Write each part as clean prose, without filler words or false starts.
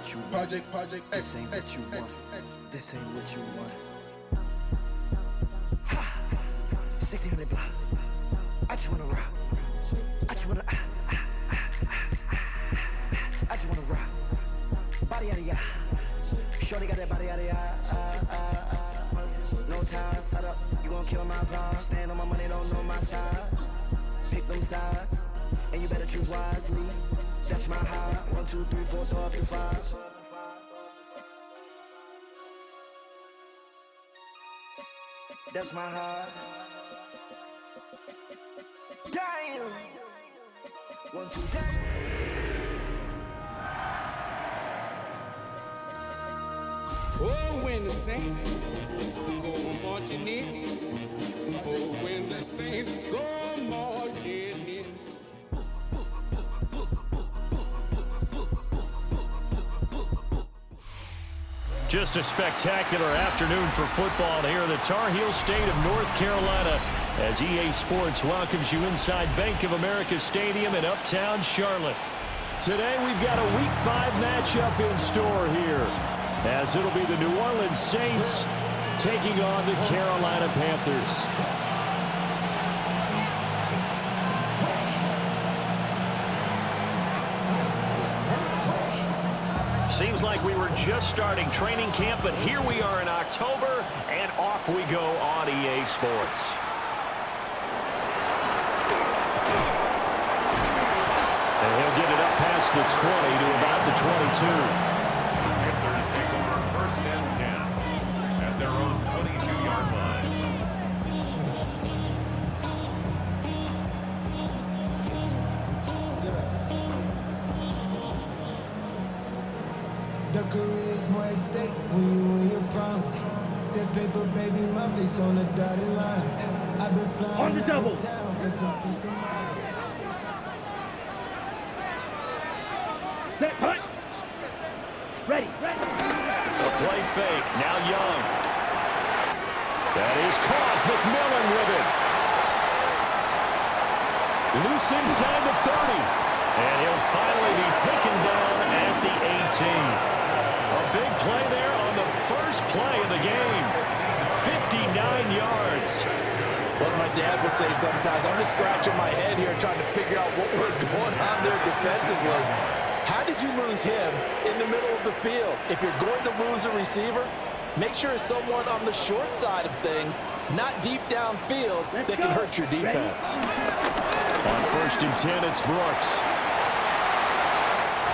what you want. This ain't what you want. This ain't what you want. Ha! 1600 block. I just wanna rock. I just wanna I just wanna rock. Body yada yada. Shorty got that body yada yada. No time, set up. You gon' kill my vibe. Stand on my money, don't know my side. Pick them sides, and you better choose wisely. That's my high. 1, 2, 3, 4, throw up to 5. That's my high. Damn. 1, 2, 3. Oh, when the saints go marching in. Oh, when the saints go marching in. Just a spectacular afternoon for football here in the Tar Heel state of North Carolina as EA Sports welcomes you inside Bank of America Stadium in Uptown Charlotte. Today we've got a Week 5 matchup in store here, as it'll be the New Orleans Saints taking on the Carolina Panthers. Seems like we were just starting training camp, but here we are in October, and off we go on EA Sports. And he'll get it up past the 20 to about the 22. Panthers take over 1st and 10 at their own 22-yard line. The career is more at stake when you win your prom. That paper, baby, my face on the dotted line. I've been flying out of town for some peace of mind. Set, punt. Ready. A play fake, now Young. That is caught, McMillan with it. Loose inside the 30. And he'll finally be taken down at the 18. A big play there on the first play of the game. 59 yards. What my dad would say sometimes, I'm just scratching my head here trying to figure out what was going on there defensively. How did you lose him in the middle of the field? If you're going to lose a receiver, make sure it's someone on the short side of things, not deep downfield, that can hurt your defense. On 1st and 10, it's Brooks.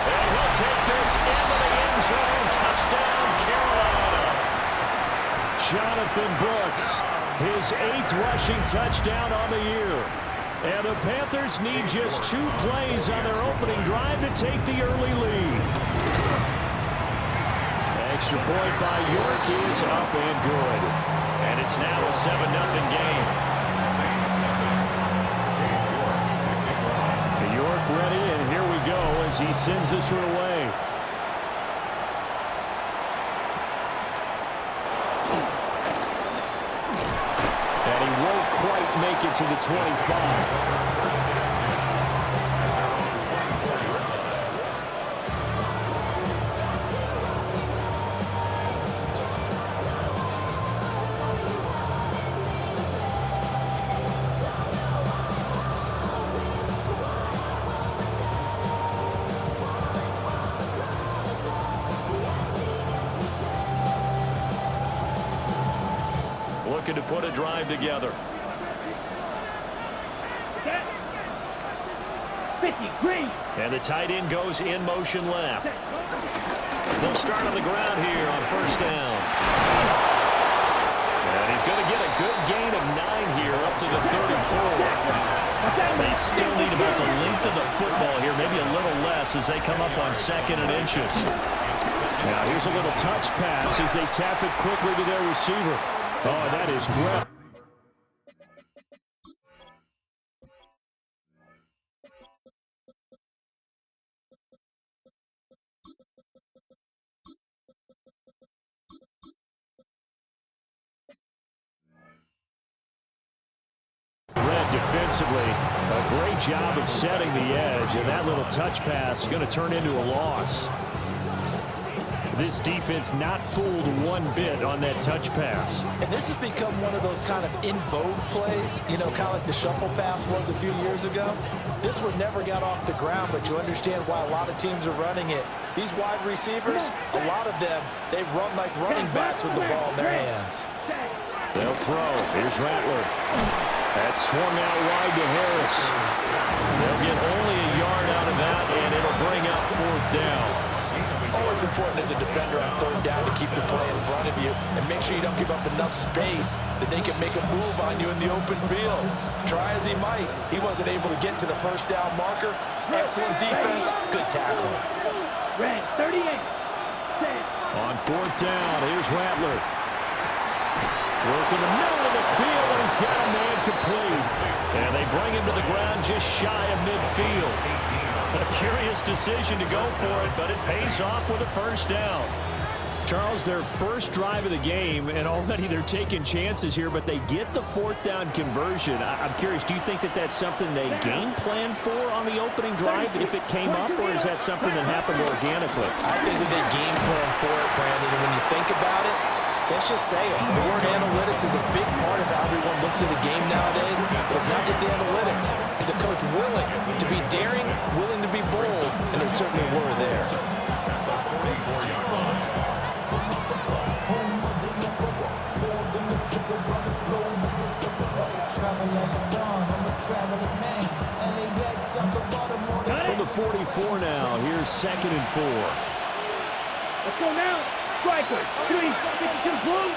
And he'll take this into the end zone. Touchdown, Carolina. Jonathan Brooks, his 8th rushing touchdown on the year. And the Panthers need just 2 plays on their opening drive to take the early lead. Extra point by York is up and good. And it's now a 7-0 game. York ready, and here we go as he sends this one away. And he won't quite make it to the 25. Looking to put a drive together. 50, green. And the tight end goes in motion left. They'll start on the ground here on 1st down. And he's going to get a good gain of 9 here up to the 34. They still need about the length of the football here, maybe a little less as they come up on 2nd and inches. Now here's a little touch pass as they tap it quickly to their receiver. Oh, that is great. Red defensively, a great job of setting the edge, and that little touch pass is going to turn into a loss. This defense not fooled one bit on that touch pass. And this has become one of those kind of in vogue plays, you know, kind of like the shuffle pass was a few years ago. This one never got off the ground, but you understand why a lot of teams are running it. These wide receivers, a lot of them, they run like running backs with the ball in their hands. They'll throw. Here's Rattler. That's swung out wide to Harris. They'll get only a yard out of that, and it'll bring up 4th down. Always important as a defender on 3rd down to keep the play in front of you and make sure you don't give up enough space that they can make a move on you in the open field. Try as he might, he wasn't able to get to the 1st down marker. Excellent defense, good tackle. Red, 38. On 4th down, here's Rattler. Working the middle of the field, and he's got a man complete. And they bring him to the ground just shy of midfield. A curious decision to go for it, but it pays off with a 1st down. Charles, their first drive of the game, and already they're taking chances here, but they get the 4th down conversion. I'm curious, do you think that that's something they game plan for on the opening drive if it came up, or is that something that happened organically? I think that they game plan for it, Brandon, and when you think about it, let's just say it. The word analytics is a big part of how everyone looks at a game nowadays, but it's not just the analytics. It's a coach willing to be daring, willing to be bold, and they certainly were there. From the 44 now, here's 2nd and 4. Let's go now. Strikers, 3, 52 blue.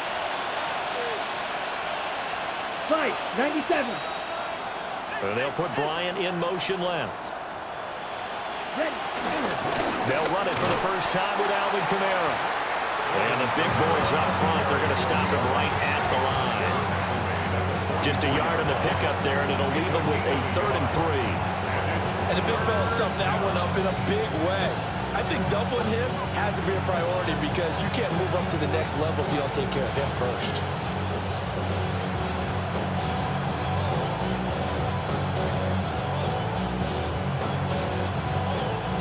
5, 97. And they'll put Bryant in motion left. Ready. They'll run it for the first time with Alvin Kamara. And the big boys up front, they're going to stop him right at the line. Just a yard on the pickup there, and it'll leave them with a 3rd and 3. And the big fella stuffed that one up in a big way. I think doubling him has to be a priority because you can't move up to the next level if you don't take care of him first.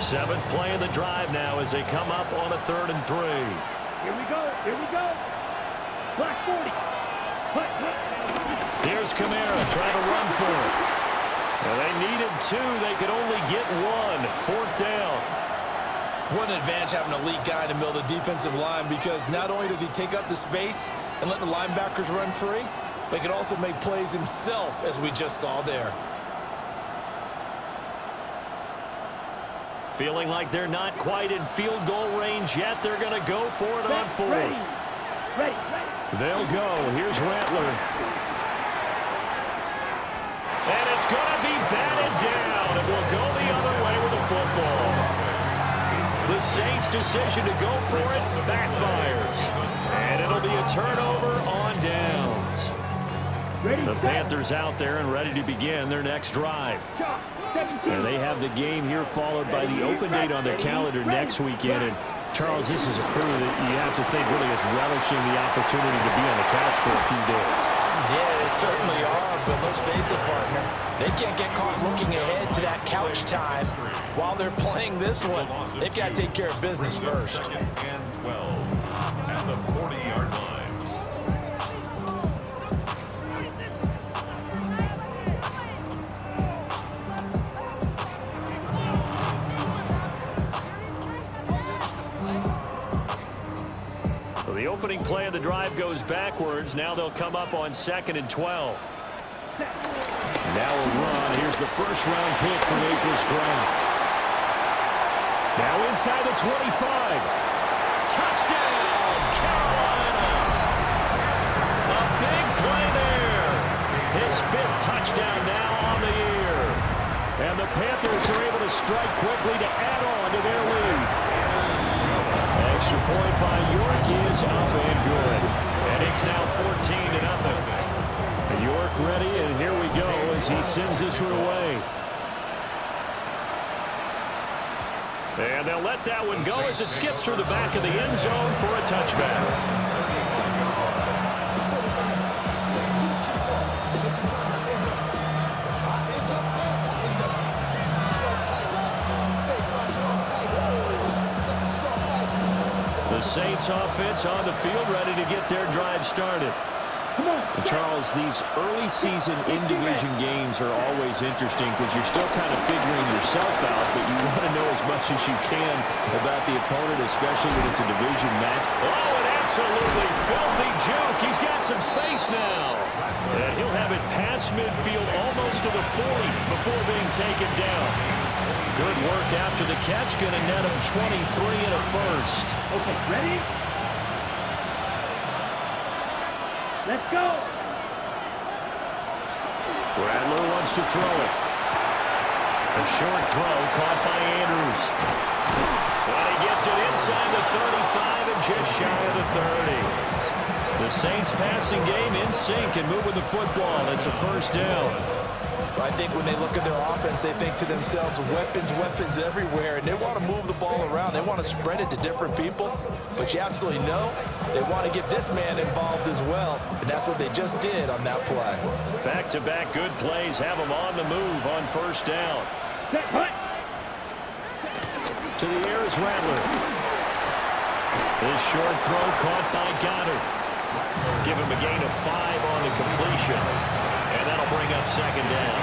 Seventh play of the drive now as they come up on a 3rd and 3. Here we go. Here we go. Black 40. Hut. Here's Kamara trying to run for it. Well, they needed 2. They could only get 1. 4th down. What an advantage having an elite guy in the middle of the defensive line because not only does he take up the space and let the linebackers run free, but he can also make plays himself, as we just saw there. Feeling like they're not quite in field goal range yet. They're going to go for it on 4th. Ready. They'll go. Here's Rattler. And it's going to be batted down. It will go the other way with the football. The Saints' decision to go for it backfires. And it'll be a turnover on downs. The Panthers out there and ready to begin their next drive. And they have the game here followed by the open date on their calendar next weekend. And Charles, this is a crew that you have to think really is relishing the opportunity to be on the couch for a few days. Yeah, they certainly are, but let's face it, partner. They can't get caught looking ahead to that couch time while they're playing this one. They've got to take care of business first. 2nd and 12 at the 40-yard line. So the opening play of the drive goes backwards. Now they'll come up on 2nd and 12. Now a run. Here's the first-round pick from April's draft. Now inside the 25. Touchdown, Carolina. A big play there. His 5th touchdown now on the year. And the Panthers are able to strike quickly to add on to their lead. Extra point by York is up and good. And it's now 14-0. York ready, and here we go as he sends this one away. And they'll let that one go as it skips through the back of the end zone for a touchback. The The Saints offense on the field, ready to get their drive started. And Charles, these early season in-division games are always interesting because you're still kind of figuring yourself out, but you want to know as much as you can about the opponent, especially when it's a division match. Oh, an absolutely filthy juke. He's got some space now. And he'll have it past midfield almost to the 40 before being taken down. Good work after the catch, going to net him 23 and a first. Okay, ready? Let's go. Rattler wants to throw it. A short throw caught by Andrews. Well, he gets it inside the 35 and just shy of the 30. The Saints passing game in sync and moving the football. It's a first down. I think when they look at their offense, they think to themselves, weapons, weapons everywhere, and they want to move the ball around. They want to spread it to different people, but you absolutely know they want to get this man involved as well, and that's what they just did on that play. Back-to-back good plays have them on the move on first down. To the air is Rattler. This short throw caught by Goddard. Give him a gain of 5 on the completion. And that'll bring up second down.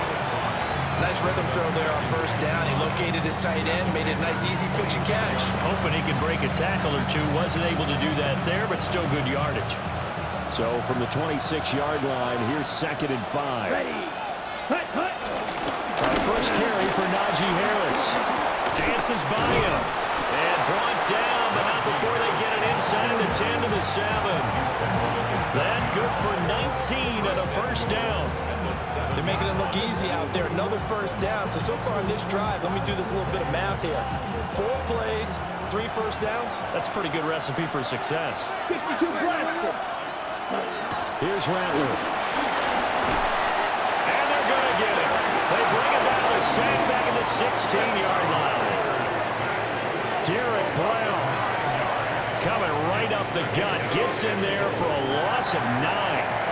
Nice rhythm throw there on first down. He located his tight end, made it a nice easy pitch and catch. Hoping he could break a tackle or two. Wasn't able to do that there, but still good yardage. So from the 26-yard line, here's 2nd and 5. Ready. Hut, hut. Our first carry for Najee Harris. Dances by him. And brought down, but not before they get it inside the 10 to the 7. That good for 19 and a first down. They're making it look easy out there. Another first down. So far in this drive, let me do this little bit of math here. 4 plays, 3 first downs. That's a pretty good recipe for success. 52 blaster. Here's Rattler. And they're going to get him. They bring him down to sack back at the 16-yard line. Derek Brown coming right up the gut. Gets in there for a loss of 9.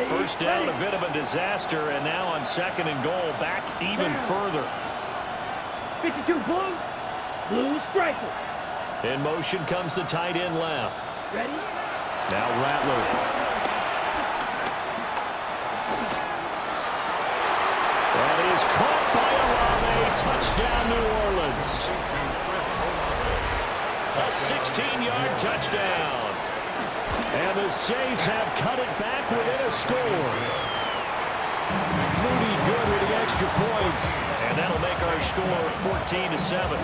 First down, a bit of a disaster, and now on 2nd and goal, back even further. 52 blue. Blue strikers. In motion comes the tight end left. Ready? Now Rattler. That is caught by Olave. Touchdown, New Orleans. A 16-yard touchdown. And the Saints have cut it back within a score. Moody good with the extra point. And that'll make our score 14-7.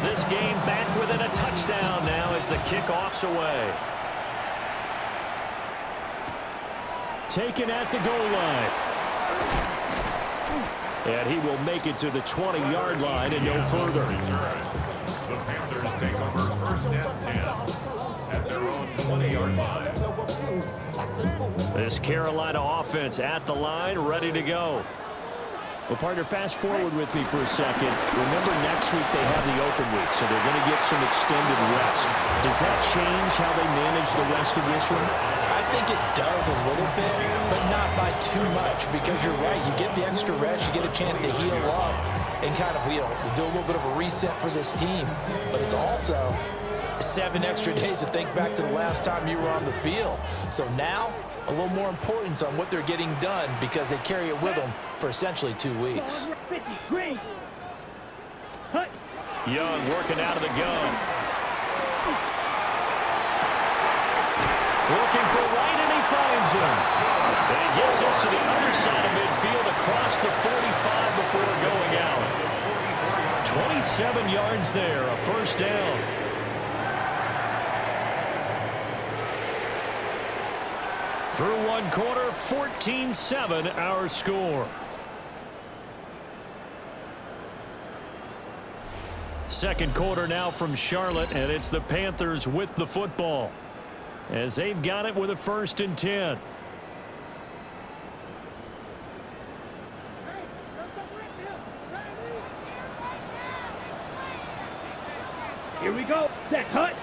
This game back within a touchdown now as the kickoff's away. Taken at the goal line. And he will make it to the 20-yard line and no further. The Panthers take over 1st and 10 at their own 20-yard line. This Carolina offense at the line, ready to go. Well, partner, fast forward with me for a second. Remember, next week they have the open week, so they're going to get some extended rest. Does that change how they manage the rest of this one? I think it does a little bit, but not by too much, because you're right. You get the extra rest, you get a chance to heal up and kind of, do a little bit of a reset for this team. But it's also 7 extra days to think back to the last time you were on the field. So now, a little more importance on what they're getting done because they carry it with them for essentially 2 weeks. Young working out of the gun. Looking for White, and he finds him. And he gets us to the other side of midfield across the 45 before going out. 27 yards there, a first down. Through 1 quarter, 14-7 our score. Second quarter now from Charlotte, and it's the Panthers with the football as they've got it with a 1st and 10. Here we go. Set, hut.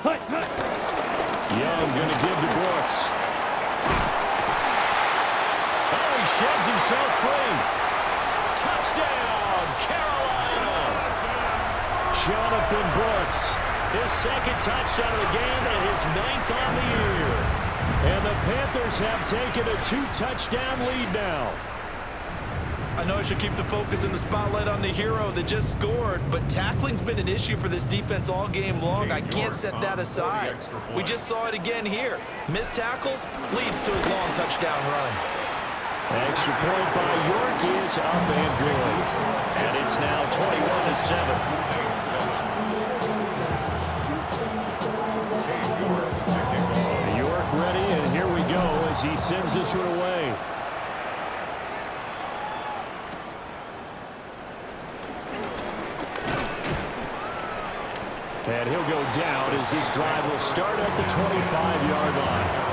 Hut, hut. Young going to give to Brooks. sheds himself free. Touchdown, Carolina. Jonathan Brooks, his second touchdown of the game and his 9th on the year. And the Panthers have taken a 2-touchdown lead now. I know I should keep the focus and the spotlight on the hero that just scored, but tackling's been an issue for this defense all game long. I can't set that aside. We just saw it again here. Missed tackles leads to his long touchdown run. Extra point by York is up and good. And it's now 21-7. York ready, and here we go as he sends this one away. And he'll go down as this drive will start at the 25-yard line.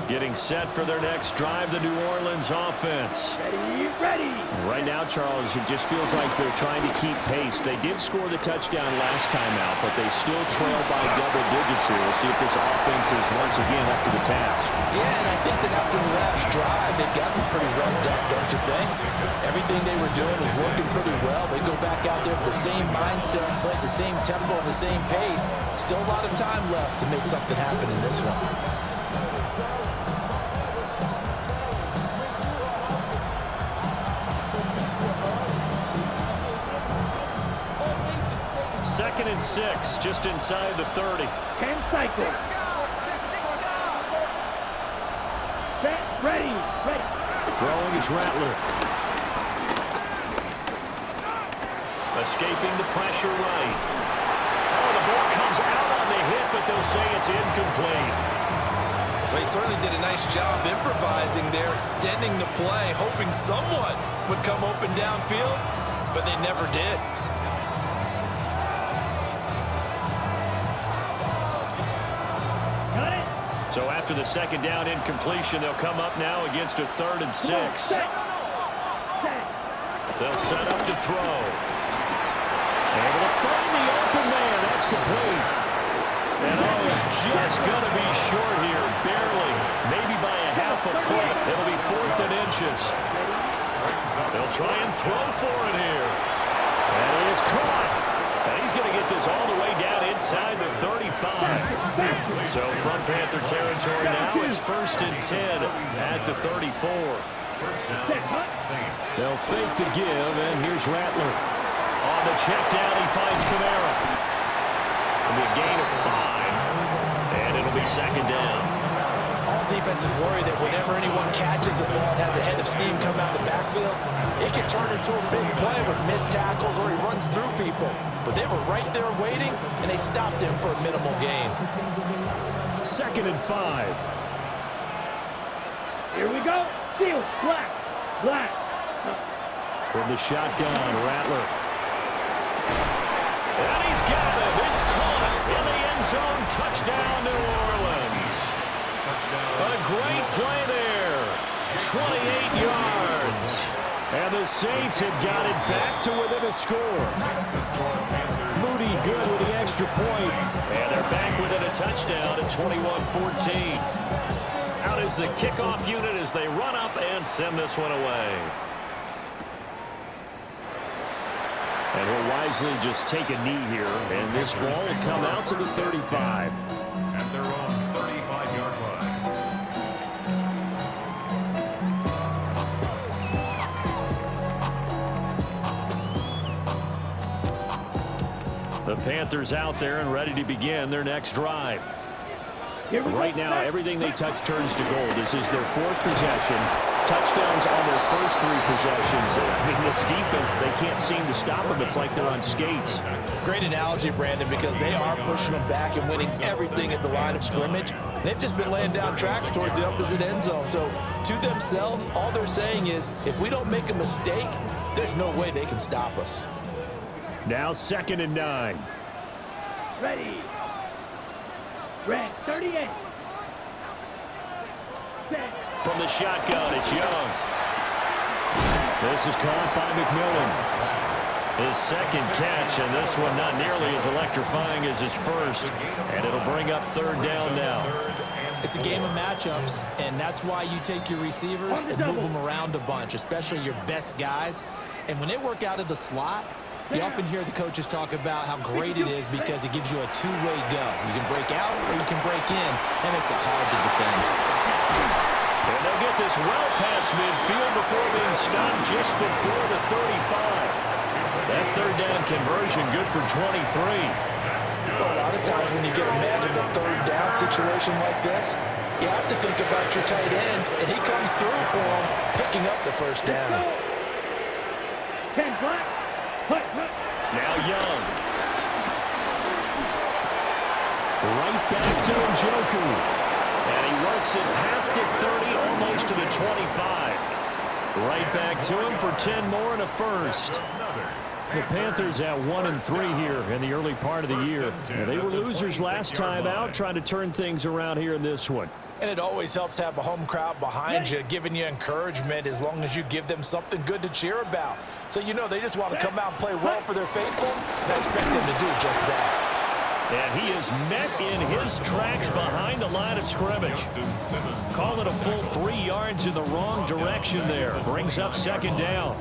Getting set for their next drive, the New Orleans offense. Ready, ready. Right now, Charles, it just feels like they're trying to keep pace. They did score the touchdown last time out, but they still trail by double digits here. We'll see if this offense is once again up to the task. Yeah, and I think that after the last drive, they got them pretty revved up, don't you think? Everything they were doing was working pretty well. They go back out there with the same mindset, play the same tempo and the same pace. Still a lot of time left to make something happen in this one. Second and 6, just inside the 30. 10 cycles. Set, ready, ready. Throwing is Rattler. Escaping the pressure right. Oh, the ball comes out on the hit, but they'll say it's incomplete. Well, he certainly did a nice job improvising there, extending the play, hoping someone would come open downfield, but they never did. So after the second down incompletion, they'll come up now against a 3rd and 6. They'll set up to throw. Able to find the open man. That's complete. And he's just going to be short here, barely. Maybe by a half a foot. It'll be 4th and inches. They'll try and throw for it here. And it is caught. And he's going to get this all the way down inside the 35. So from Panther territory now, it's 1st and 10 at the 34. They'll fake the give, and here's Rattler. On the check down, he finds Kamara. It'll be a gain of 5, and it'll be 2nd down. All defenses worry that whenever anyone catches the ball and has a head of steam come out the backfield, it can turn into a big play with missed tackles or he runs through people. But they were right there waiting, and they stopped him for a minimal gain. 2nd and 5. Here we go. Seal, black, black. From the shotgun, Rattler. And he's got it. It's caught in the end zone. Touchdown, New Orleans. A great play there. 28 yards. And the Saints have got it back to within a score. Moody good with the extra point. And they're back within a touchdown at 21-14. Out is the kickoff unit as they run up and send this one away. And he'll wisely just take a knee here. And this ball will come out to the 35. At their own 35-yard line. The Panthers out there and ready to begin their next drive. Right now, everything they touch turns to gold. This is their 4th possession. Touchdowns on their first 3 possessions. I mean, this defense, they can't seem to stop them. It's like they're on skates. Great analogy, Brandon, because they are pushing them back and winning everything at the line of scrimmage. They've just been laying down tracks towards the opposite end zone. So to themselves, all they're saying is, if we don't make a mistake, there's no way they can stop us. Now 2nd and 9. Ready. Red 38. Set. From the shotgun, it's Young. This is caught by McMillan. His 2nd catch, and this one not nearly as electrifying as his first. And it'll bring up 3rd down now. It's a game of matchups, and that's why you take your receivers and move them around a bunch, especially your best guys. And when they work out of the slot, you often hear the coaches talk about how great it is because it gives you a two-way go. You can break out or you can break in. That makes it hard to defend. And they'll get this well past midfield before being stopped just before the 35. That 3rd down conversion good for 23. Well, a lot of times when you get a magical 3rd down situation like this, you have to think about your tight end, and he comes through for him, picking up the 1st down. 10 black. Now Young. Right back to Njoku. And he works it past the 30, almost to the 25. Right back to him for 10 more and a first. The Panthers at 1-3 here in the early part of the year. And they were losers last time out, trying to turn things around here in this one. And it always helps to have a home crowd behind you, giving you encouragement as long as you give them something good to cheer about. So you know they just want to come out and play well for their faithful, and I expect them to do just that. And he is met in his tracks behind the line of scrimmage. Call it a full 3 yards in the wrong direction there. Brings up 2nd down.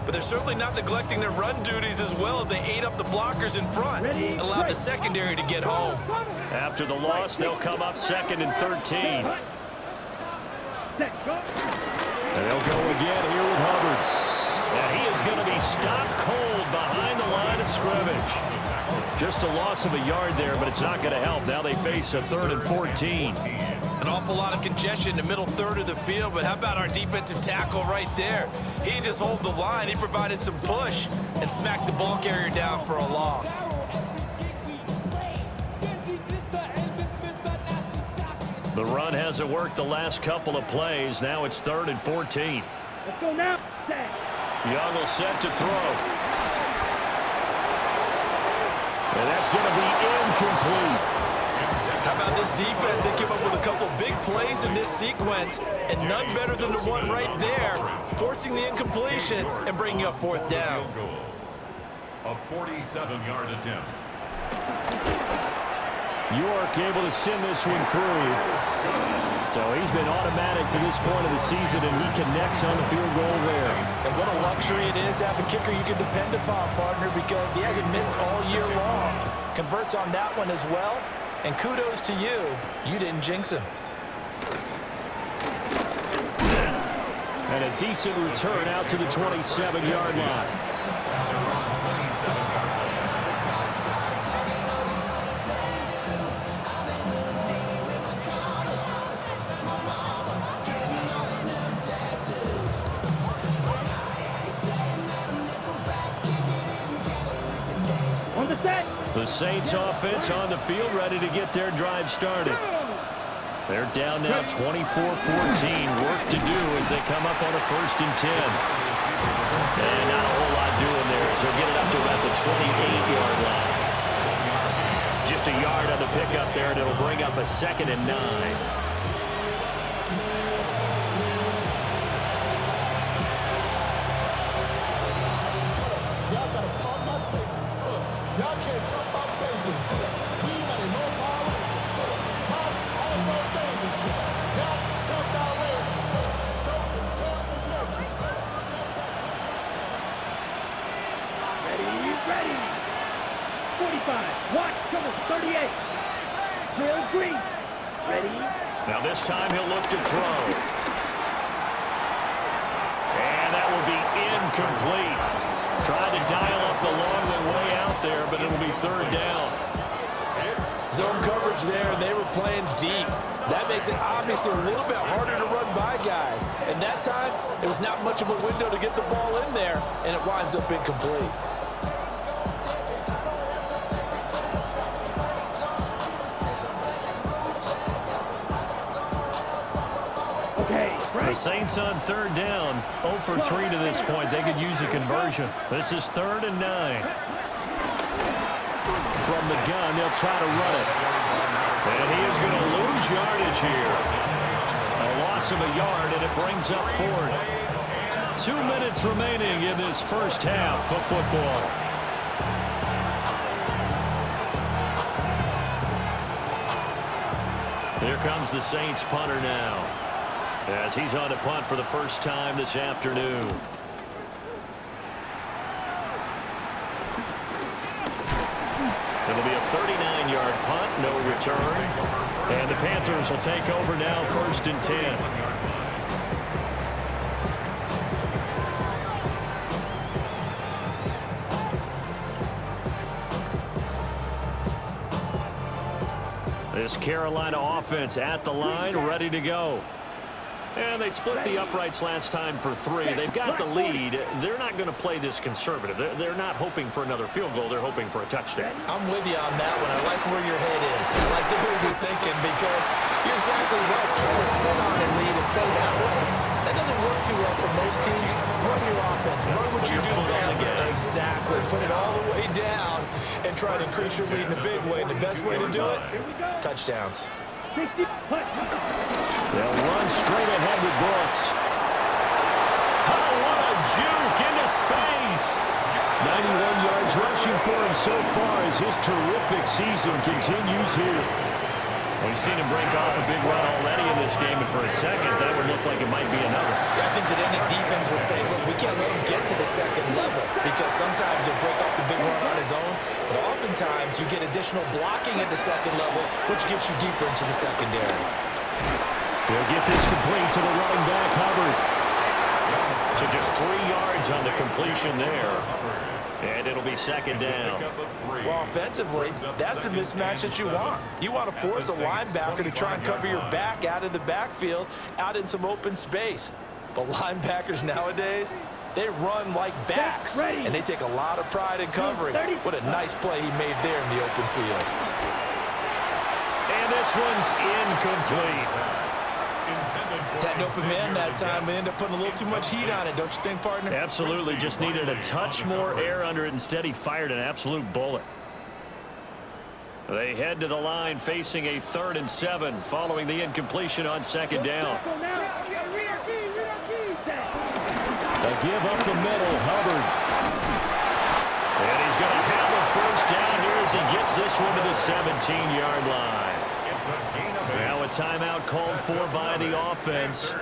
But they're certainly not neglecting their run duties as well as they ate up the blockers in front and allowed the secondary to get home. After the loss, they'll come up 2nd and 13. And they'll go again here with Hubbard. And he is going to be stopped cold behind the line of scrimmage. Just a loss of a yard there, but it's not going to help. Now they face a 3rd and 14. An awful lot of congestion in the middle 3rd of the field, but how about our defensive tackle right there? He didn't just hold the line, he provided some push and smacked the ball carrier down for a loss. The run hasn't worked the last couple of plays. Now it's 3rd and 14. Let's go now. Young will set to throw. And that's going to be incomplete. How about this defense? They came up with a couple big plays in this sequence, and none better than the one right there, forcing the incompletion and bringing up 4th down. A 47-yard attempt. York able to send this one through. So he's been automatic to this point of the season, and he connects on the field goal there. And what a luxury it is to have a kicker you can depend upon, partner, because he hasn't missed all year long. Converts on that one as well. And kudos to you. You didn't jinx him. And a decent return out to the 27-yard line. On the set. The Saints offense on the field, ready to get their drive started. They're down now 24-14. Work to do as they come up on a 1st and 10. And not a whole lot doing there as they'll get it up to about the 28-yard line. Just a yard on the pickup there, and it'll bring up a 2nd and 9. Ready. 45. Watch. Cover. 38. Drill green. Ready. Now this time he'll look to throw. And that will be incomplete. Tried to dial up the long way out there, but it'll be 3rd down. Zone coverage there, and they were playing deep. That makes it obviously a little bit harder to run by guys. And that time, it was not much of a window to get the ball in there, and it winds up incomplete. The Saints on third down, 0 for 3 to this point. They could use a conversion. This is 3rd and 9. From the gun, they'll try to run it. And he is going to lose yardage here. A loss of a yard, and it brings up 4th. 2 minutes remaining in this first half of football. Here comes the Saints punter now, as he's on to punt for the first time this afternoon. It'll be a 39-yard punt, no return. And the Panthers will take over now, 1st and 10. This Carolina offense at the line, ready to go. And they split the uprights last time for 3. They've got the lead. They're not going to play this conservative. They're not hoping for another field goal. They're hoping for a touchdown. I'm with you on that one. I like where your head is. I like the way you're thinking because you're exactly right. Trying to sit on a lead and play that way, that doesn't work too well for most teams. Run your offense. Run what you do best. Exactly. Put it all the way down and try to increase your lead in a big way. And the best way to do it, touchdowns. They'll run straight ahead with Brooks. Oh, what a juke into space. 91 yards rushing for him so far as his terrific season continues here. We've seen him break off a big run already in this game, and for a second, that would look like it might be another. I think that any defense would say, look, we can't let him get to the second level because sometimes he'll break off the big run on his own, but oftentimes you get additional blocking at the second level, which gets you deeper into the secondary. He'll get this complete to the running back, Hubbard. So just 3 yards on the completion there. And it'll be 2nd down. Well, offensively, that's the mismatch that you want. You want to force a linebacker to try and cover your back out of the backfield, out in some open space. But linebackers nowadays, they run like backs, and they take a lot of pride in covering. What a nice play he made there in the open field. And this one's incomplete. Had an open man that time, but ended up putting a little too much heat on it, don't you think, partner? Absolutely. Just needed a touch more air under it. Instead, he fired an absolute bullet. They head to the line facing a 3rd and 7 following the incompletion on 2nd down. A give up the middle, Hubbard. And he's going to have a 1st down here as he gets this one to the 17-yard line. Now a timeout called for by the offense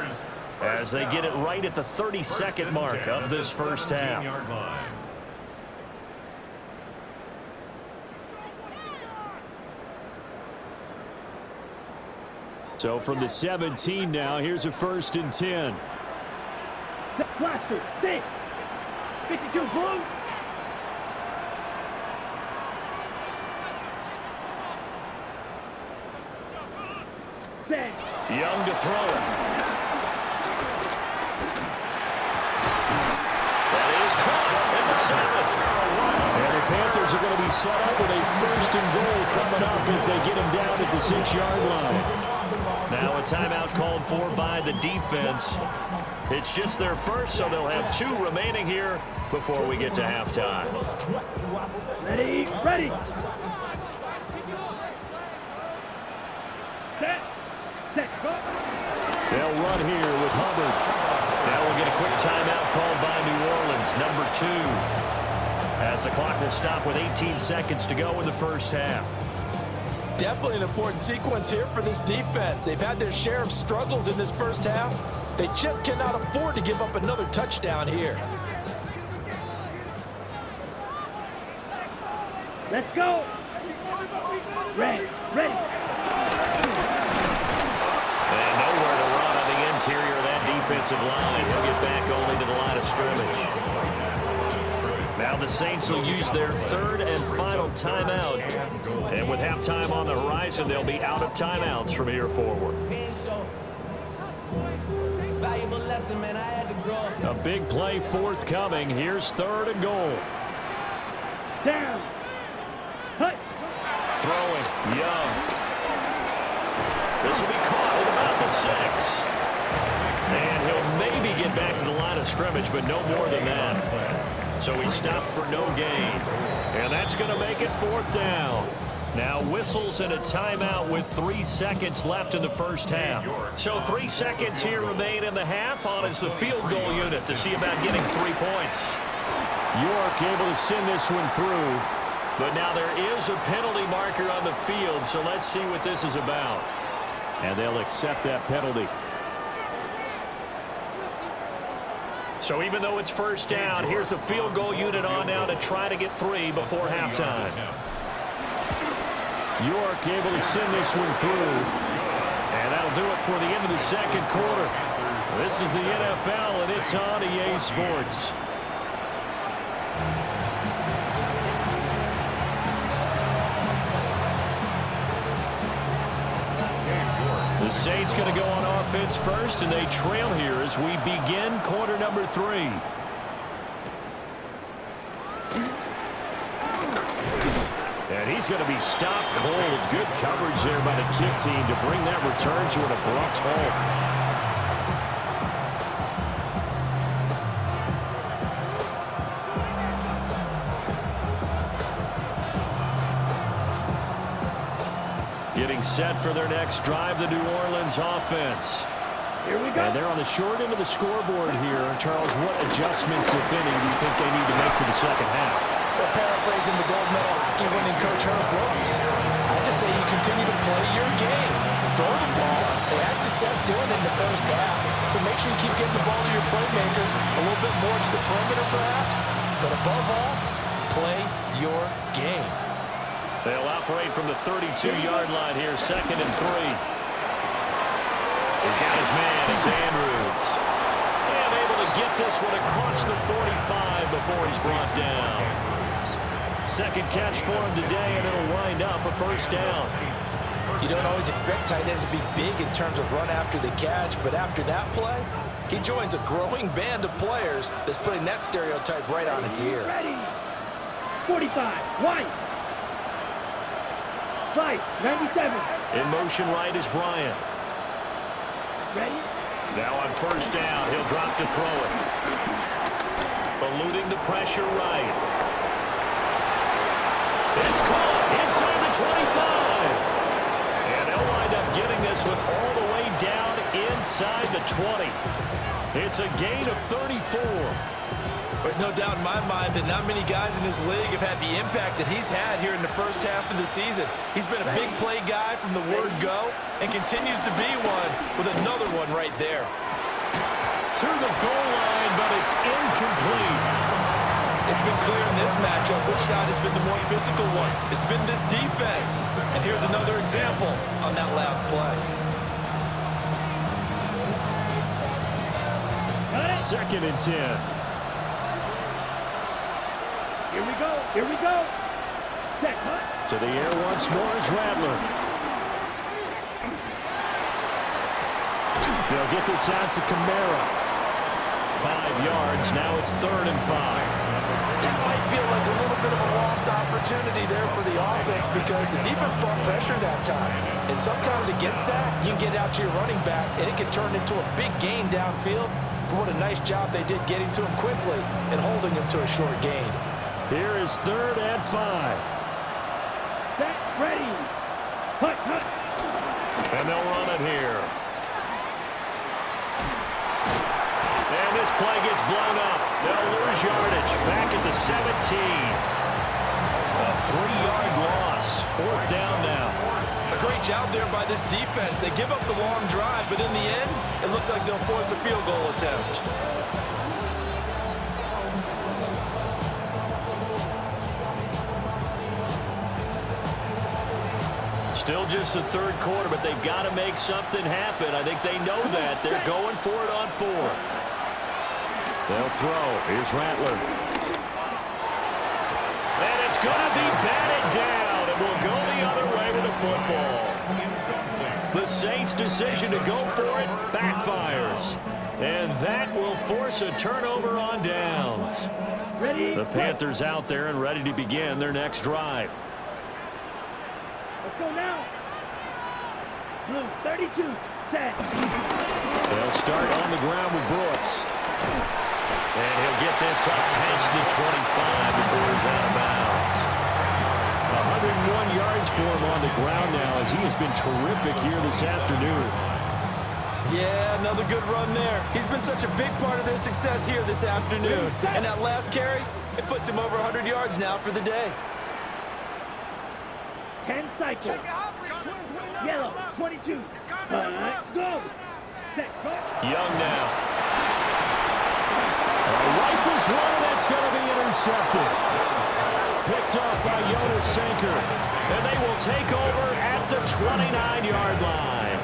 as they get it right at the 32nd mark of this first half. So from the 17 now, here's a 1st and 10. Blaster, stay. 52 blue. Young to throw it. That is caught at the 7. And the Panthers are going to be set up with a 1st and goal coming up as they get him down at the 6-yard line. Now a timeout called for by the defense. It's just their first, so they'll have 2 remaining here before we get to halftime. Ready, ready. Set. They'll run here with Hubbard. Now we'll get a quick timeout called by New Orleans, number 2. As the clock will stop with 18 seconds to go in the first half. Definitely an important sequence here for this defense. They've had their share of struggles in this first half. They just cannot afford to give up another touchdown here. Let's go. Ready, ready. And nowhere to run on the interior of that defensive line. He'll get back only to the line of scrimmage. Now the Saints will use their third and final timeout. And with halftime on the horizon, they'll be out of timeouts from here forward. A big play forthcoming. Here's 3rd and goal. Down. Hut. Throwing. Young. This will be caught at about the 6. And he'll maybe get back to the line of scrimmage, but no more than that. So he stopped for no gain. And that's going to make it 4th down. Now whistles and a timeout with 3 seconds left in the first half. So 3 seconds here remain in the half. On is the field goal unit to see about getting 3 points. York able to send this one through. But now there is a penalty marker on the field, so let's see what this is about. And they'll accept that penalty. So even though it's 1st down, here's the field goal unit on now to try to get 3 before halftime. York able to send this one through. And that'll do it for the end of the 2nd quarter. This is the NFL, and it's on EA Sports. The Saints going to go on offense first, and they trail here as we begin quarter number 3. And he's going to be stopped cold. Good coverage there by the kick team to bring that return to an abrupt halt. Getting set for their next drive, the New Orleans offense. Here we go. And they're on the short end of the scoreboard here. Charles, what adjustments, if any, do you think they need to make for the second half? Well, paraphrasing the gold medal hockey winning coach Herb Brooks, I just say you continue to play your game. Throw the ball. They had success doing it in the first half, so make sure you keep getting the ball to your playmakers a little bit more to the perimeter perhaps, but above all, play your game. They'll operate from the 32-yard line here, 2nd and 3. He's got his man. It's Andrews. And able to get this one across the 45 before he's brought down. 2nd catch for him today, and it'll wind up a 1st down. You don't always expect tight ends to be big in terms of run after the catch, but after that play, he joins a growing band of players that's putting that stereotype right on its ear. Ready. 45. White. 97. In motion right is Bryant. Ready? Now on 1st down, he'll drop to throw it. Eluding the pressure right. It's caught inside the 25. And they'll wind up getting this one all the way down inside the 20. It's a gain of 34. There's no doubt in my mind that not many guys in this league have had the impact that he's had here in the first half of the season. He's been a big play guy from the word go and continues to be one with another one right there. To the goal line, but it's incomplete. It's been clear in this matchup which side has been the more physical one. It's been this defense. And here's another example on that last play. 2nd and 10. Here we go. Here we go. Set. To the air once more is Rattler. They'll get this out to Kamara. 5 yards. Now it's 3rd and 5. That might feel like a little bit of a lost opportunity there for the offense because the defense brought pressure that time. And sometimes against that, you can get out to your running back, and it can turn into a big gain downfield. But what a nice job they did getting to him quickly and holding him to a short gain. Here is 3rd and 5. Set. Ready. Hut. And they'll run it here. And this play gets blown up. They'll lose yardage. Back at the 17. A 3-yard loss. 4th down now. A great job there by this defense. They give up the long drive, but in the end, it looks like they'll force a field goal attempt. Still just the 3rd quarter, but they've got to make something happen. I think they know that. They're going for it on 4th. They'll throw. Here's Rattler. And it's going to be batted down, and we'll go the other way with the football. The Saints' decision to go for it backfires. And that will force a turnover on downs. The Panthers out there and ready to begin their next drive. Let's go now. Blue, 32, set. They'll start on the ground with Brooks. And he'll get this up past the 25 before he's out of bounds. 101 yards for him on the ground now as he has been terrific here this afternoon. Yeah, another good run there. He's been such a big part of their success here this afternoon. And that last carry, it puts him over 100 yards now for the day. 10 cycles. Yellow, 22. Go. Set, go. Young now. Rifles one, that's going to be intercepted. Picked up by Jonas Sanker. And they will take over at the 29-yard line.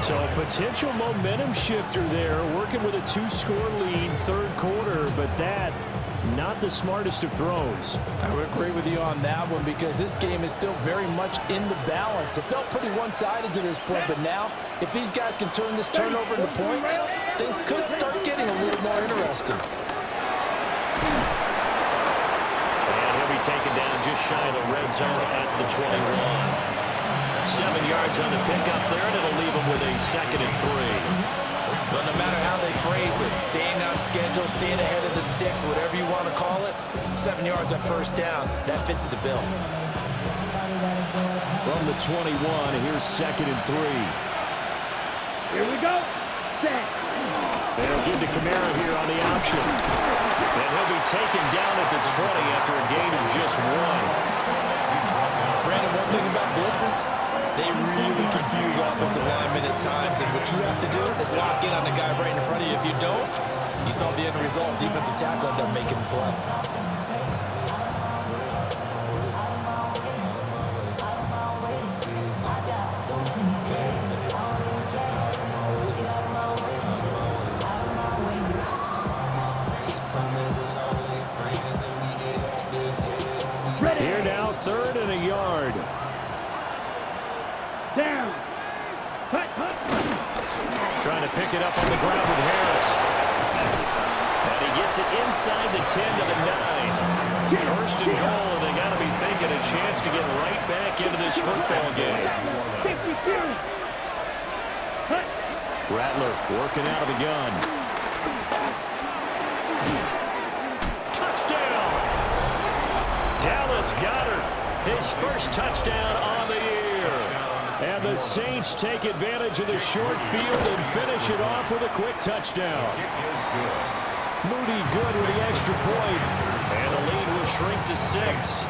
So a potential momentum shifter there, working with a 2-score lead, third quarter, but that, not the smartest of throws. I would agree with you on that one because this game is still very much in the balance. It felt pretty one-sided to this point, but now, if these guys can turn this turnover into points, things could start getting a little more interesting. And he'll be taken down just shy of the red zone at the 21. 7 yards on the pickup there, and it'll leave them with a 2nd and 3. But no matter how they phrase it, staying on schedule, staying ahead of the sticks, whatever you want to call it, 7 yards on first down, that fits the bill. From the 21, here's 2nd and 3. Here we go. Set. They'll give to Kamara here on the option. And he'll be taken down at the 20 after a gain of just 1. Brandon, one thing about blitzes, they really confuse offensive linemen at times, and what you have to do is lock in on the guy right in front of you. If you don't, you saw the end result. Defensive tackle ended up making the play. Here now, 3rd and a yard. Down. Hut. Trying to pick it up on the ground with Harris. And he gets it inside the 10 to the 9. 1st and goal, and they got to be thinking a chance to get right back into this football game. 50 series. Hut. Rattler working out of the gun. Touchdown! Dallas Goedert, his first touchdown on the year. And the Saints take advantage of the short field and finish it off with a quick touchdown. Moody good with the extra point. And the lead will shrink to 6.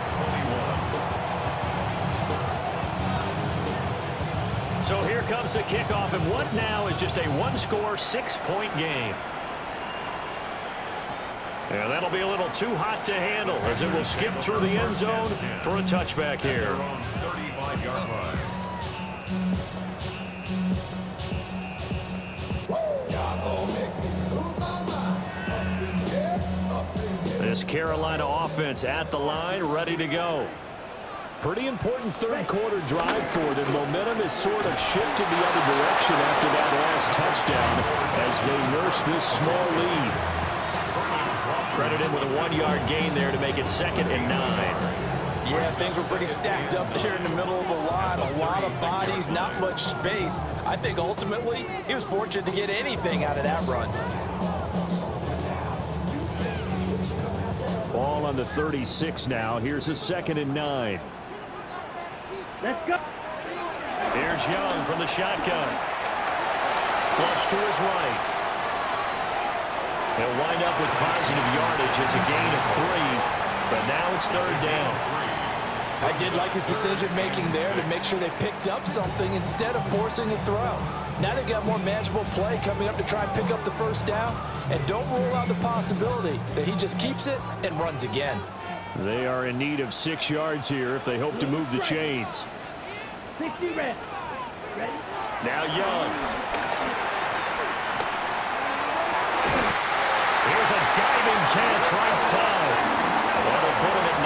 So here comes the kickoff, and what now is just a 1-score, 6-point game. And that'll be a little too hot to handle as it will skip through the end zone for a touchback here. 35-yard line. This Carolina offense at the line, ready to go. Pretty important third quarter drive for them. Momentum has sort of shifted the other direction after that last touchdown as they nurse this small lead. Credit him with a 1-yard gain there to make it 2nd and 9. Yeah, things were pretty stacked up there in the middle of the line. A lot of bodies, not much space. I think ultimately he was fortunate to get anything out of that run. Ball on the 36 now. Here's a 2nd and 9. Let's go. Here's Young from the shotgun. Flush to his right. He'll wind up with positive yardage. It's a gain of 3, but now it's 3rd down. I did like his decision-making there to make sure they picked up something instead of forcing the throw. Now they've got more manageable play coming up to try and pick up the first down, and don't rule out the possibility that he just keeps it and runs again. They are in need of 6 yards here if they hope to move the chains. 60 red. Ready? Now Young. Here's a diving catch right side. That'll put him at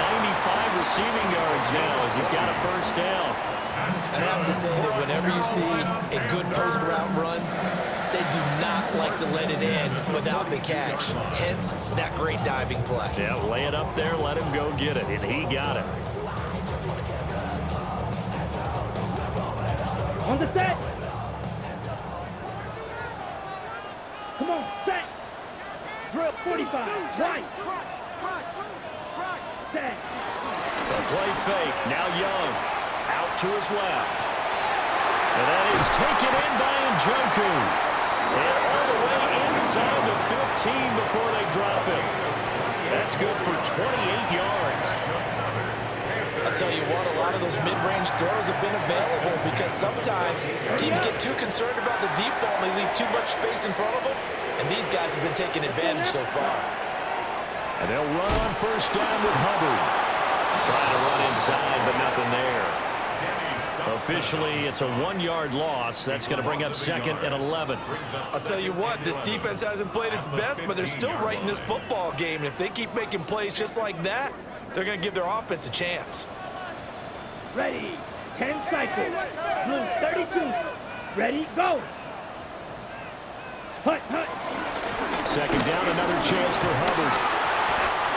receiving yards now as he's got a first down. And I have to say that whenever you see a good post route run, they do not like to let it end without the catch. Hence, that great diving play. Yeah, lay it up there, let him go get it, and he got it. On the set. Come on, set. Drill 45. Right. Set. A play fake. Now Young. Out to his left. And that is taken in by Njoku. And all the way inside the 15 before they drop it. That's good for 28 yards. I'll tell you what, a lot of those mid-range throws have been available because sometimes teams get too concerned about the deep ball and they leave too much space in front of them, and these guys have been taking advantage so far. And they'll run on first down with Hubbard. Trying to run inside, but nothing there. Officially, it's a 1-yard loss. That's going to bring up 2nd and 11. I'll tell you what, this defense hasn't played its best, but they're still right in this football game. And if they keep making plays just like that, they're going to give their offense a chance. Ready. 10 cycles. Blue 32. Ready, go. Hut, hut. 2nd down, another chance for Hubbard.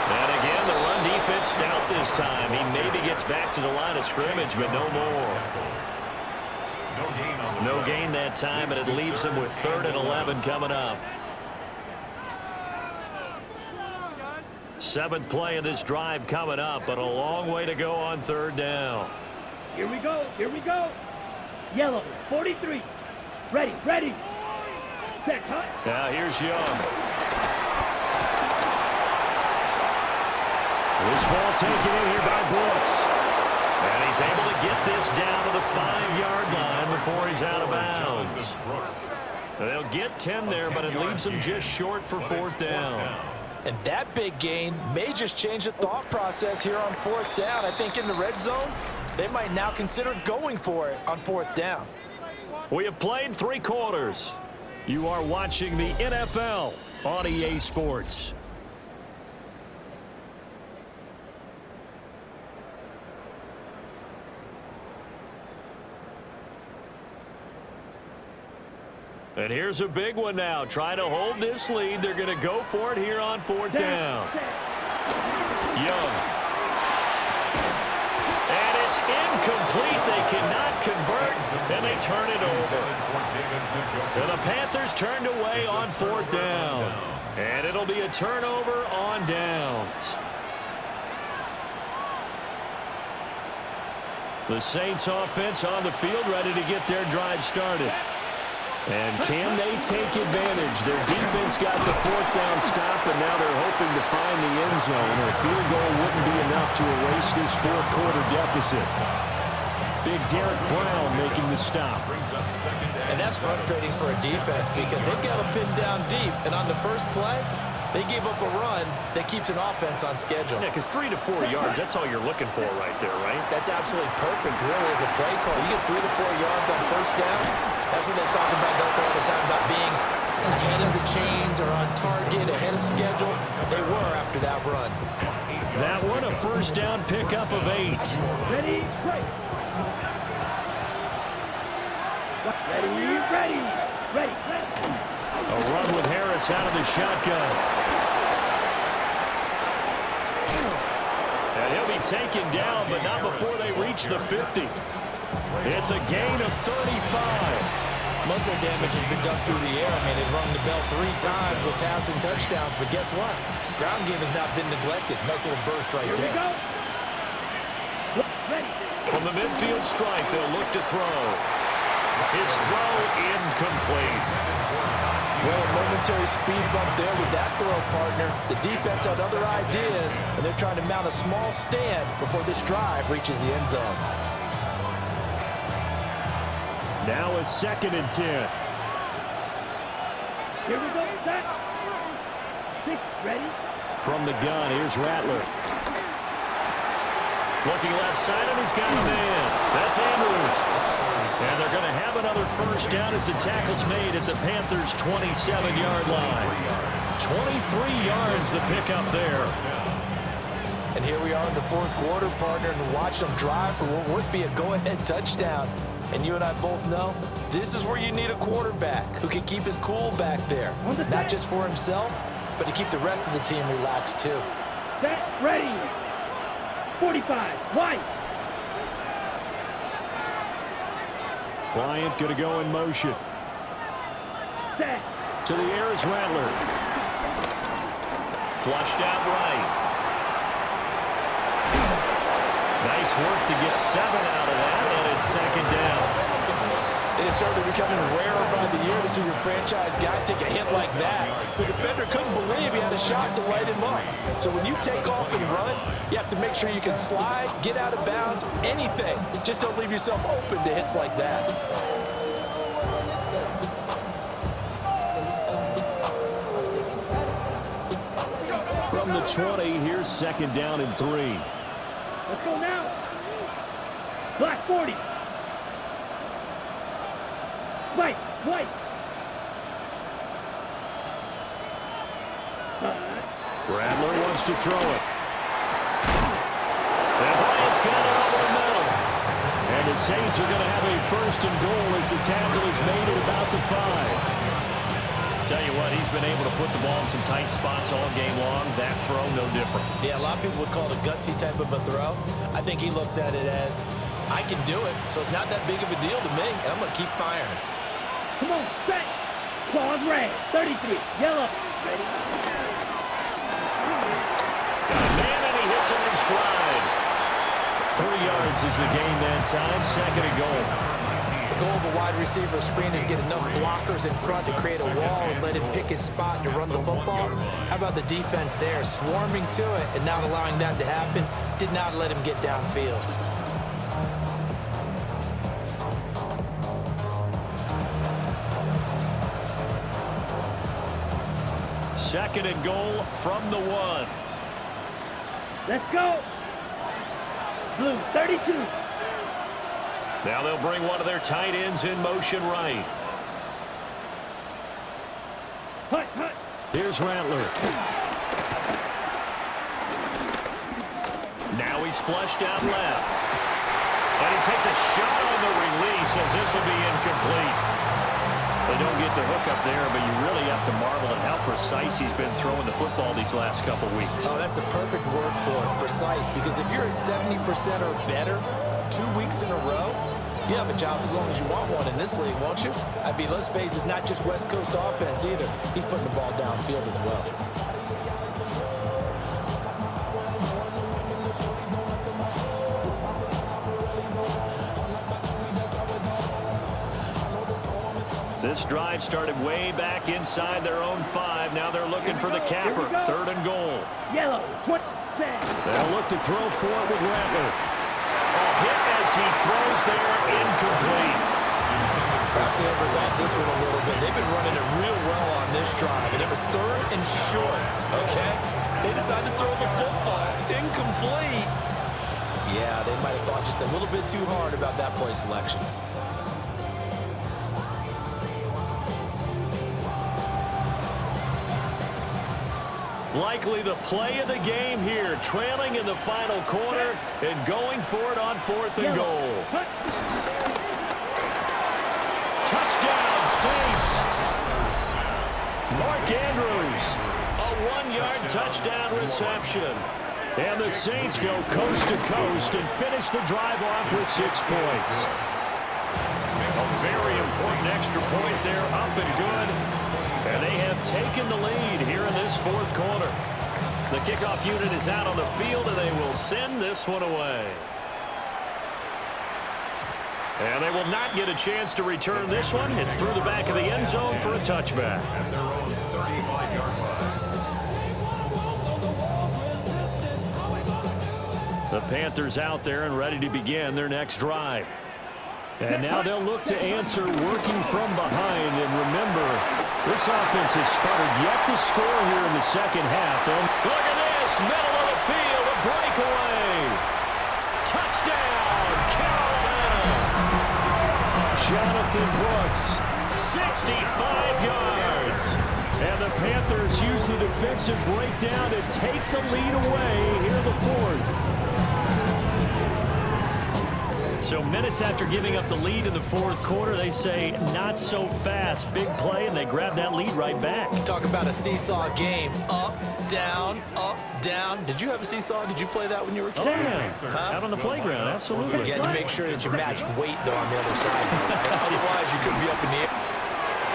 And again, the run defense stout this time. He maybe gets back to the line of scrimmage, but no more. No gain that time, and it leaves him with 3rd and 11 coming up. 7th play of this drive coming up, but a long way to go on 3rd down. Here we go. Here we go. Yellow 43. Ready, ready. Set, hut. Now here's Young. This ball taken in here by Brooks. And he's able to get this down to the 5-yard line before he's out of bounds. They'll get 10 there, but it leaves them just short for 4th down. And that big gain may just change the thought process here on 4th down. I think in the red zone, they might now consider going for it on 4th down. We have played 3 quarters. You are watching the NFL on EA Sports. And here's a big one now. Trying to hold this lead. They're going to go for it here on 4th down. Young. And it's incomplete. They cannot convert, and they turn it over. And the Panthers turned away on 4th down. And it'll be a turnover on downs. The Saints offense on the field ready to get their drive started. And can they take advantage? Their defense got the 4th down stop, and now they're hoping to find the end zone. A field goal wouldn't be enough to erase this 4th quarter deficit. Big Derek Brown making the stop. And that's frustrating for a defense because they've got to pin down deep. And on the first play, they gave up a run that keeps an offense on schedule. Yeah, because 3 to 4 yards, that's all you're looking for right there, right? That's absolutely perfect, really, as a play call. You get 3 to 4 yards on first down. That's what they talk about us all the time, about being ahead of the chains or on target, ahead of schedule. They were after that run. That one, a first down pickup of 8. Ready, right. Ready, ready. Ready, ready. A run with Harris out of the shotgun. And he'll be taken down, but not before they reach the 50. It's a gain of 35. Muscle damage has been done through the air. I mean, they've rung the bell 3 times with passing touchdowns, but guess what? Ground game has not been neglected. Nice little burst right there. Here we go. Ready. From the midfield strike, they'll look to throw. His throw incomplete. Well, a momentary speed bump there with that throw, partner. The defense had other ideas, and they're trying to mount a small stand before this drive reaches the end zone. Now a 2nd and 10. Here we go. Set. 6. Ready. From the gun, here's Rattler. Looking left side, and he's got a man. That's Andrews. And they're going to have another first down as the tackle's made at the Panthers' 27-yard line. 23 yards the pickup there. And here we are in the fourth quarter, partner, and watch them drive for what would be a go-ahead touchdown. And you and I both know this is where you need a quarterback who can keep his cool back there. Not just for himself, but to keep the rest of the team relaxed too. Set, ready. 45, white. Bryant going to go in motion. Set. To the air is Rattler. Flushed out right. Nice work to get 7 out of that, and it's second down. It is certainly becoming rarer by the year to see your franchise guy take a hit like that. The defender couldn't believe he had a shot to light him up. So when you take off and run, you have to make sure you can slide, get out of bounds, anything. Just don't leave yourself open to hits like that. From the 20, here's second down and 3. Let's go now. Black 40. White, white. Rattler wants to throw it. And Bryant's got it over the middle. And the Saints are going to have a first and goal as the tackle is made at about the 5. Tell you what, he's been able to put the ball in some tight spots all game long. That throw, no different. Yeah, a lot of people would call it a gutsy type of a throw. I think he looks at it as, I can do it, so it's not that big of a deal to me, and I'm going to keep firing. Come on, set. Claws red. 33, yellow. Ready. Got a man, and he hits him in stride. 3 yards is the gain that time. Second and goal. The goal of a wide receiver screen is get enough blockers in front to create a wall and let him pick his spot to run the football. How about the defense there, swarming to it and not allowing that to happen? Did not let him get downfield. Second and goal from the 1. Let's go. Blue, 32. Now they'll bring one of their tight ends in motion right. Hut, hut. Here's Rattler. Now he's flushed out left. And he takes a shot on the release as this will be incomplete. They don't get the hook up there, but you really have to marvel at how precise he's been throwing the football these last couple weeks. Oh, that's the perfect word for it, precise, because if you're at 70% or better 2 weeks in a row, you have a job as long as you want one in this league, won't you? I mean, let's face it, it's not just West Coast offense either. He's putting the ball downfield as well. This drive started way back inside their own 5. Now they're looking for the capper. Third and goal. Yellow, 20. They'll look to throw for it with Rattler. A hit as he throws there, incomplete. Perhaps they overthought this one a little bit. They've been running it real well on this drive, and it was third and short, okay? They decided to throw the football. Incomplete. Yeah, they might have thought just a little bit too hard about that play selection. Likely the play of the game here, trailing in the final quarter and going for it on 4th and goal. Touchdown, Saints. Mark Andrews, a 1-yard touchdown reception. And the Saints go coast to coast and finish the drive off with 6 points. A very important extra point there, up and good. And they have taken the lead here in this 4th quarter. The kickoff unit is out on the field, and they will send this one away. And they will not get a chance to return this one. It's through the back of the end zone for a touchback. At their own 35-yard line. The Panthers out there and ready to begin their next drive. And now they'll look to answer working from behind. And remember, this offense has sputtered yet to score here in the second half. And look at this, middle of the field, a breakaway. Touchdown, Carolina. Jonathan Brooks, 65 yards. And the Panthers use the defensive breakdown to take the lead away here in the fourth. So minutes after giving up the lead in the fourth quarter, they say not so fast. Big play, and they grab that lead right back. Talk about a seesaw game. Up, down, up, down. Did you have a seesaw? Did you play that when you were a kid? Oh, yeah. Out on the playground, absolutely. You had to make sure that you matched weight, though, on the other side. Right? Otherwise, you could be up in the air.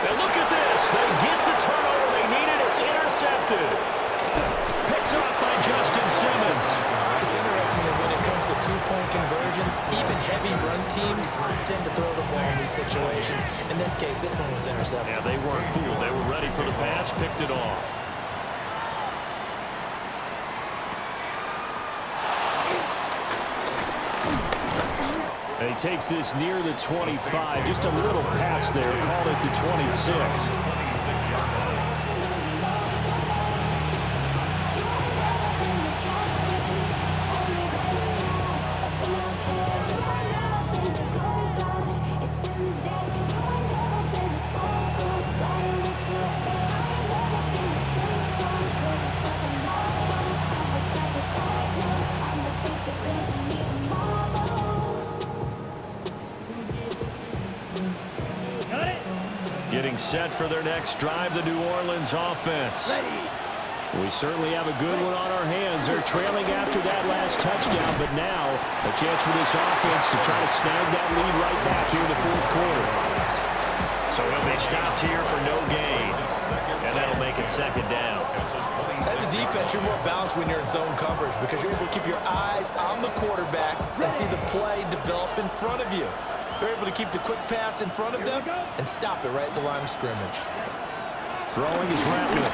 And look at this. They get the turnover they needed. It's intercepted. Picked up by Justin Simmons. It's interesting that when it comes to two-point conversions, even heavy run teams tend to throw the ball in these situations. In this case, this one was intercepted. Yeah, they weren't fooled. They were ready for the pass, picked it off. And he takes this near the 25, just a little pass there, called it the 26. Set for their next drive, the New Orleans offense. We certainly have a good one on our hands. They're trailing after that last touchdown, but now a chance for this offense to try to snag that lead right back here in the fourth quarter. So he'll be stopped here for no gain, and that'll make it second down. As a defense, you're more balanced when you're in zone coverage because you're able to keep your eyes on the quarterback and see the play develop in front of you. They're able to keep the quick pass in front of them and stop it right at the line of scrimmage. Throwing is Rattler.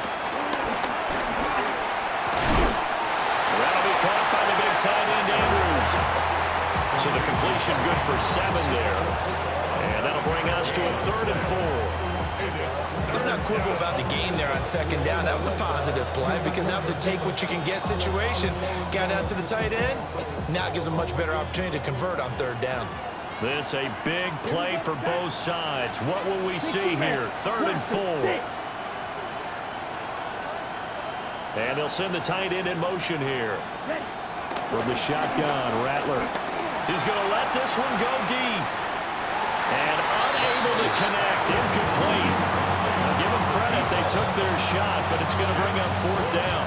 That'll be caught by the big tight end, Andrews. So the completion good for 7 there. And that'll bring us to a 3rd and 4. Let's not quibble about the gain there on second down. That was a positive play because that was a take-what-you-can-get situation. Got out to the tight end. Now it gives them a much better opportunity to convert on 3rd down. This a big play for both sides. What will we see here? 3rd and 4. And they'll send the tight end in motion here. From the shotgun, Rattler. He's going to let this one go deep. And unable to connect. Incomplete. Now give them credit. They took their shot, but it's going to bring up 4th down.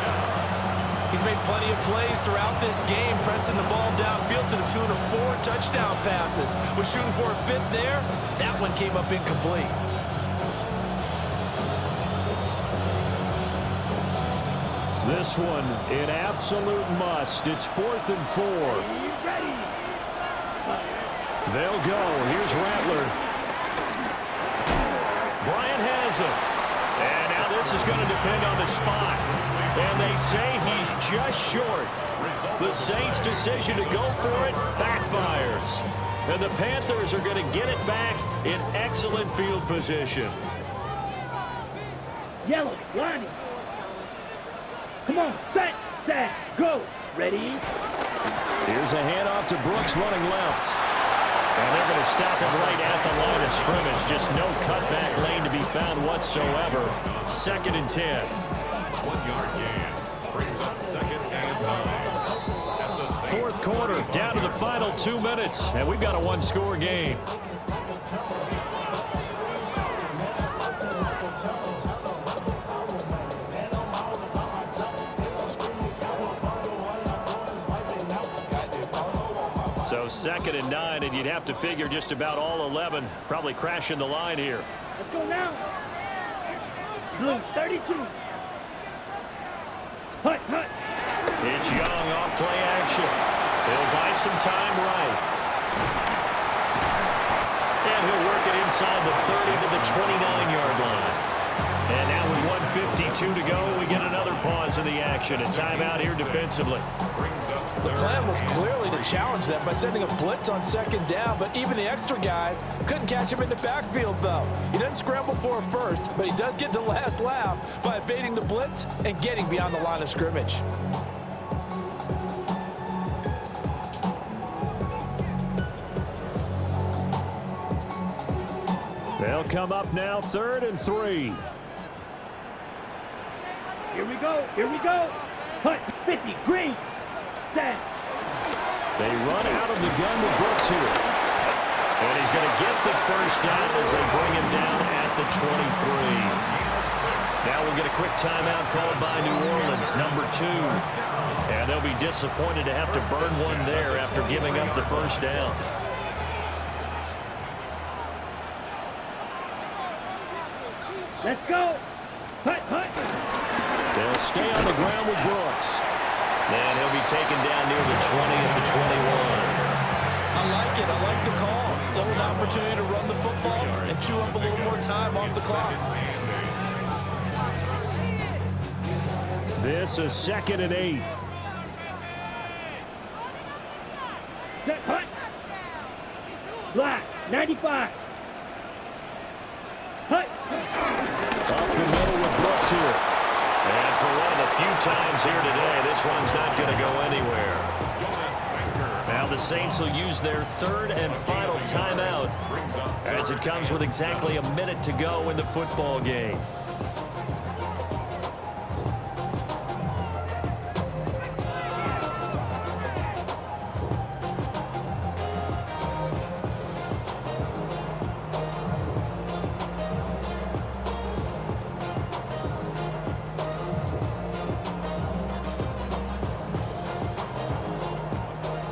He's made plenty of plays throughout this game, pressing the ball downfield to the tune of 4 touchdown passes. Was shooting for a 5th there. That one came up incomplete. This one, an absolute must. It's 4th and 4. They'll go. Here's Rattler. Bryant has it. And now this is going to depend on the spot. And they say he's just short. The Saints' decision to go for it backfires. And the Panthers are going to get it back in excellent field position. Yellow, line. Come on, set, go. Ready? Here's a handoff to Brooks running left. And they're going to stop him right at the line of scrimmage. Just no cutback lane to be found whatsoever. 2nd and 10. 1-yard gain brings up 2nd and 9. Fourth quarter, down to the final 2 minutes, and we've got a 1-score game. So 2nd and 9, and you'd have to figure just about all 11 probably crashing the line here. Let's go now. Blue 32. Hut. It's Young off play action. He'll buy some time right. And he'll work it inside the 30 to the 29-yard line. And now with 1:52 to go, we get another pause in the action. A timeout here defensively. The plan was clearly to challenge them by sending a blitz on 2nd down, but even the extra guys couldn't catch him in the backfield, though. He doesn't scramble for him first, but he does get the last laugh by evading the blitz and getting beyond the line of scrimmage. They'll come up now 3rd and 3. Here we go. Here we go. Hut 50. Green. Set. They run out of the gun with Brooks here. And he's going to get the first down as they bring him down at the 23. Now we'll get a quick timeout called by New Orleans, number 2. And they'll be disappointed to have to burn one there after giving up the first down. Let's go. Hut, hut. They'll stay on the ground with Brooks. And he'll be taken down near the 20 of the 21. I like it. I like the call. Still an opportunity to run the football and chew up a little more time off the clock. This is 2nd and 8. Set, hut. Black, 95. Hut. Up the middle with Brooks here. And for one of the few times here today, this one's not going to go anywhere. Now the Saints will use their 3rd and final timeout as it comes with exactly a minute to go in the football game.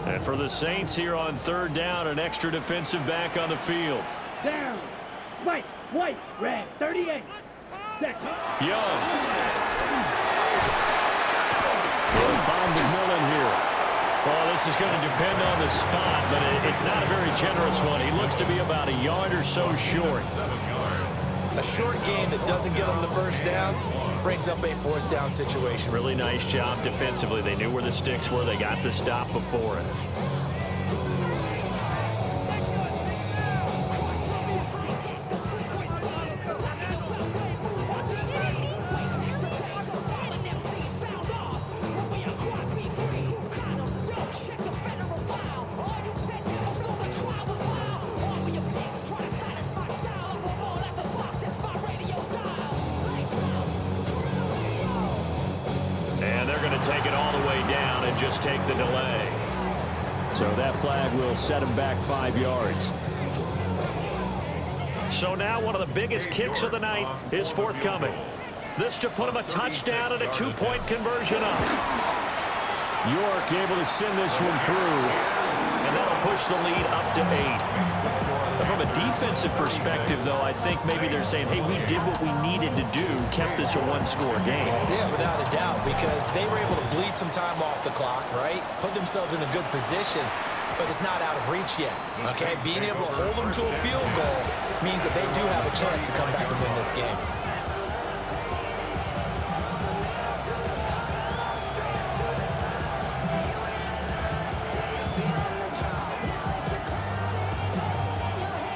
And for the Saints here on 3rd down, an extra defensive back on the field. Down. White, red, 38. Set. Young. They'll find McMillan here. Oh, this is going to depend on the spot, but it's not a very generous one. He looks to be about a yard or so short. A short gain that doesn't get them the first down brings up a 4th down situation. Really nice job defensively. They knew where the sticks were. They got the stop before it. Take it all the way down and just take the delay. So that flag will set him back 5 yards. So now one of the biggest kicks of the night is forthcoming. This to put him a touchdown and a 2-point conversion up. York able to send this one through, and that'll push the lead up to 8. From a defensive perspective, though, I think maybe they're saying, hey, we did what we needed to do, kept this a 1-score game. Yeah, without a doubt, because they were able to bleed some time off the clock, right? Put themselves in a good position, but it's not out of reach yet, okay? Being able to hold them to a field goal means that they do have a chance to come back and win this game.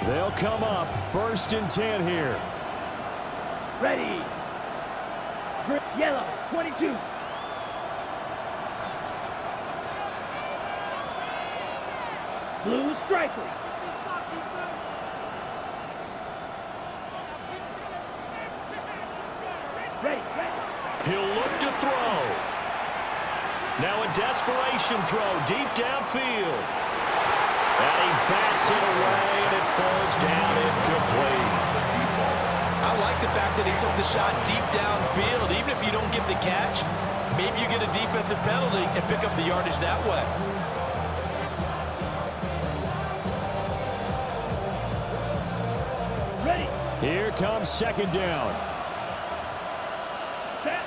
They'll come up 1st and 10 here. Ready. Yellow, 22. Blue striker. Ready. He'll look to throw. Now a desperation throw deep downfield. And he bats it away, and it falls down incomplete. I like the fact that he took the shot deep downfield. Even if you don't get the catch, maybe you get a defensive penalty and pick up the yardage that way. Ready. Here comes 2nd down. Set.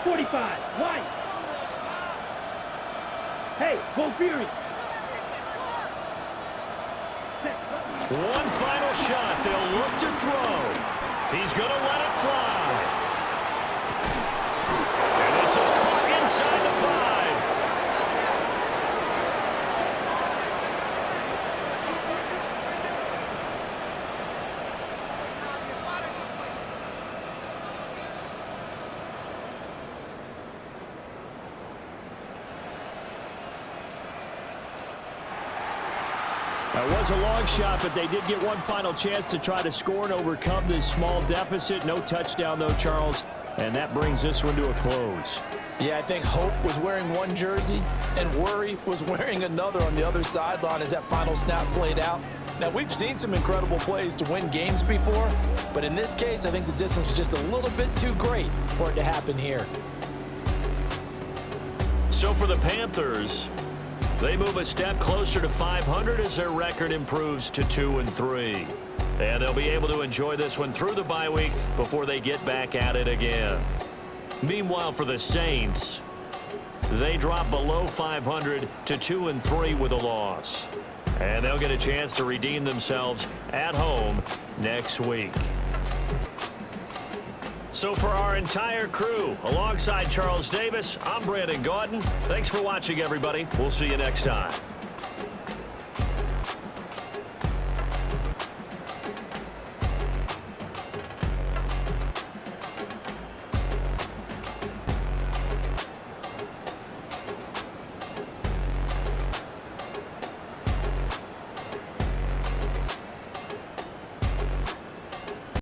45. White. Hey, go Fury. One final shot. They'll look to throw. He's going to let it fly. And this is caught inside the 5. That was a long shot, but they did get one final chance to try to score and overcome this small deficit. No touchdown, though, Charles. And that brings this one to a close. Yeah, I think hope was wearing one jersey and worry was wearing another on the other sideline as that final snap played out. Now, we've seen some incredible plays to win games before, but in this case, I think the distance was just a little bit too great for it to happen here. So for the Panthers, they move a step closer to 500 as their record improves to 2-3. And they'll be able to enjoy this one through the bye week before they get back at it again. Meanwhile, for the Saints, they drop below 500 to 2-3 with a loss. And they'll get a chance to redeem themselves at home next week. So for our entire crew, alongside Charles Davis, I'm Brandon Gaudin. Thanks for watching, everybody. We'll see you next time.